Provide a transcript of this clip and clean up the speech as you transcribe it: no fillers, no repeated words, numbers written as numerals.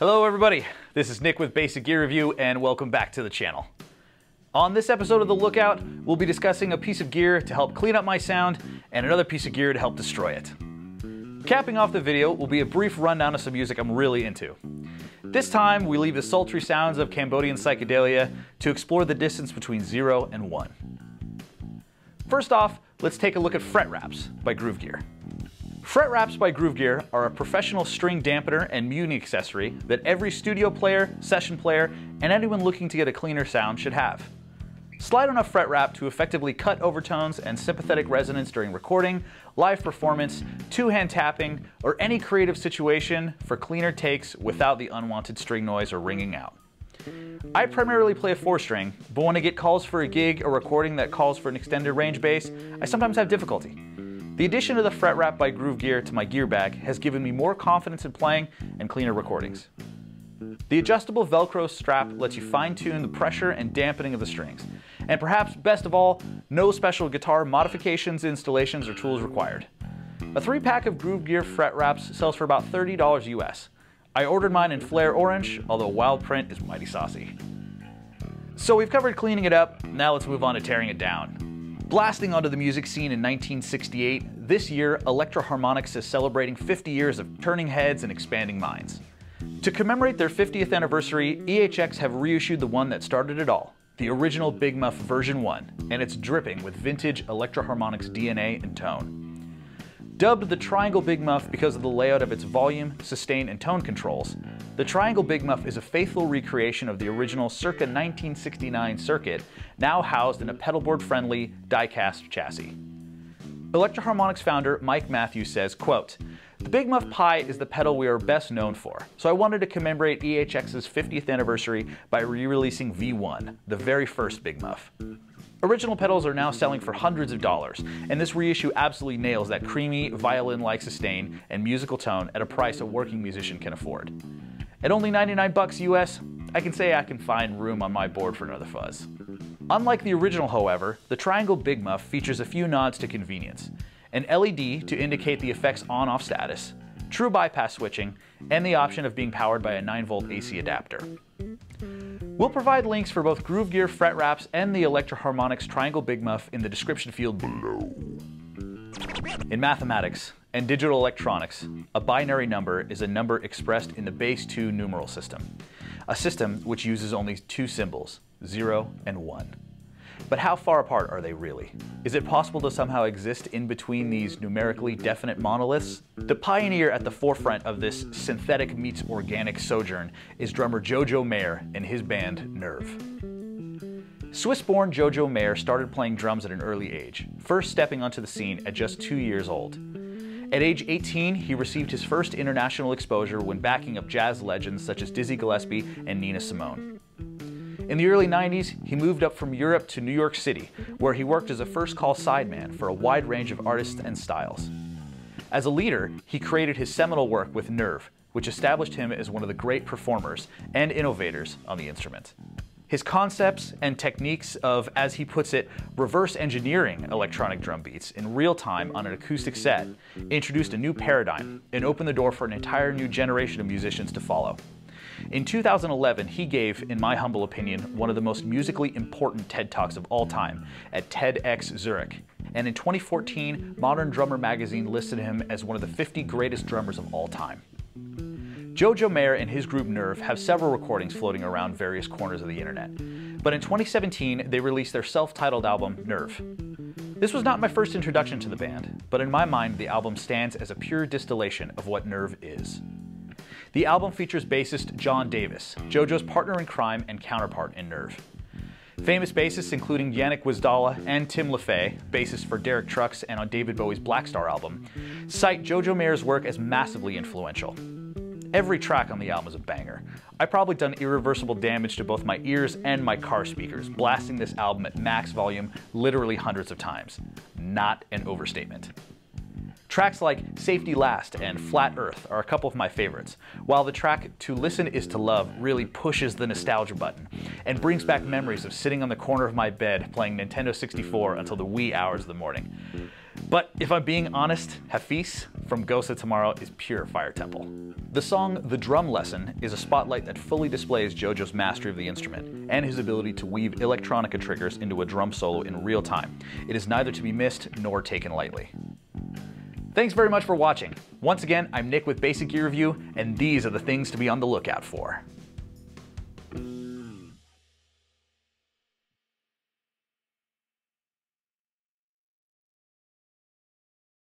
Hello everybody, this is Nick with Basic Gear Review and welcome back to the channel. On this episode of The Lookout, we'll be discussing a piece of gear to help clean up my sound and another piece of gear to help destroy it. Capping off the video will be a brief rundown of some music I'm really into. This time we leave the sultry sounds of Cambodian psychedelia to explore the distance between 0 and 1. First off, let's take a look at fret wraps by Groove Gear. Fret wraps by Groove Gear are a professional string dampener and muting accessory that every studio player, session player, and anyone looking to get a cleaner sound should have. Slide on a fret wrap to effectively cut overtones and sympathetic resonance during recording, live performance, two-hand tapping, or any creative situation for cleaner takes without the unwanted string noise or ringing out. I primarily play a 4-string, but when I get calls for a gig or recording that calls for an extended range bass, I sometimes have difficulty. The addition of the fret wrap by Groove Gear to my gear bag has given me more confidence in playing and cleaner recordings. The adjustable Velcro strap lets you fine-tune the pressure and dampening of the strings. And perhaps best of all, no special guitar modifications, installations, or tools required. A 3-pack of Groove Gear fret wraps sells for about $30 US. I ordered mine in Flare Orange, although wild print is mighty saucy. So we've covered cleaning it up, now let's move on to tearing it down. Blasting onto the music scene in 1968, this year Electro-Harmonix is celebrating 50 years of turning heads and expanding minds. To commemorate their 50th anniversary, EHX have reissued the one that started it all, the original Big Muff version 1, and it's dripping with vintage Electro-Harmonix DNA and tone. Dubbed the Triangle Big Muff because of the layout of its volume, sustain, and tone controls, the Triangle Big Muff is a faithful recreation of the original circa 1969 circuit, now housed in a pedalboard-friendly die-cast chassis. Electro-Harmonix founder Nick Maffei says, quote, "The Big Muff Pi is the pedal we are best known for, so I wanted to commemorate EHX's 50th anniversary by re-releasing V1, the very first Big Muff. Original pedals are now selling for hundreds of dollars, and this reissue absolutely nails that creamy, violin-like sustain and musical tone at a price a working musician can afford. At only 99 bucks US, I can say I can find room on my board for another fuzz." Unlike the original, however, the Triangle Big Muff features a few nods to convenience. An LED to indicate the effect's on-off status, true bypass switching, and the option of being powered by a 9-volt AC adapter. We'll provide links for both Groove Gear fret wraps and the Electro-Harmonix Triangle Big Muff in the description field below. In mathematics and digital electronics, a binary number is a number expressed in the base 2 numeral system, a system which uses only 2 symbols, 0 and 1. But how far apart are they really? Is it possible to somehow exist in between these numerically definite monoliths? The pioneer at the forefront of this synthetic meets organic sojourn is drummer Jojo Mayer and his band Nerve. Swiss-born Jojo Mayer started playing drums at an early age, first stepping onto the scene at just 2 years old. At age 18, he received his first international exposure when backing up jazz legends such as Dizzy Gillespie and Nina Simone. In the early 90s, he moved up from Europe to New York City, where he worked as a first-call sideman for a wide range of artists and styles. As a leader, he created his seminal work with Nerve, which established him as one of the great performers and innovators on the instrument. His concepts and techniques of, as he puts it, reverse engineering electronic drum beats in real time on an acoustic set introduced a new paradigm and opened the door for an entire new generation of musicians to follow. In 2011, he gave, in my humble opinion, one of the most musically important TED Talks of all time at TEDx Zurich. And in 2014, Modern Drummer magazine listed him as one of the 50 greatest drummers of all time. Jojo Mayer and his group Nerve have several recordings floating around various corners of the internet. But in 2017, they released their self-titled album, Nerve. This was not my first introduction to the band, but in my mind, the album stands as a pure distillation of what Nerve is. The album features bassist John Davis, Jojo's partner in crime and counterpart in Nerve. Famous bassists including Yannick Wizdala and Tim Maffei, bassist for Derek Trucks and on David Bowie's Black Star album, cite Jojo Mayer's work as massively influential. Every track on the album is a banger. I've probably done irreversible damage to both my ears and my car speakers, blasting this album at max volume literally hundreds of times. Not an overstatement. Tracks like Safety Last and Flat Earth are a couple of my favorites, while the track To Listen Is to Love really pushes the nostalgia button and brings back memories of sitting on the corner of my bed playing Nintendo 64 until the wee hours of the morning. But if I'm being honest, Hafiz from Ghosts of Tomorrow is pure Fire Temple. The song The Drum Lesson is a spotlight that fully displays Jojo's mastery of the instrument and his ability to weave electronica triggers into a drum solo in real time. It is neither to be missed nor taken lightly. Thanks very much for watching. Once again, I'm Nick with Basic Gear Review, and these are the things to be on the lookout for.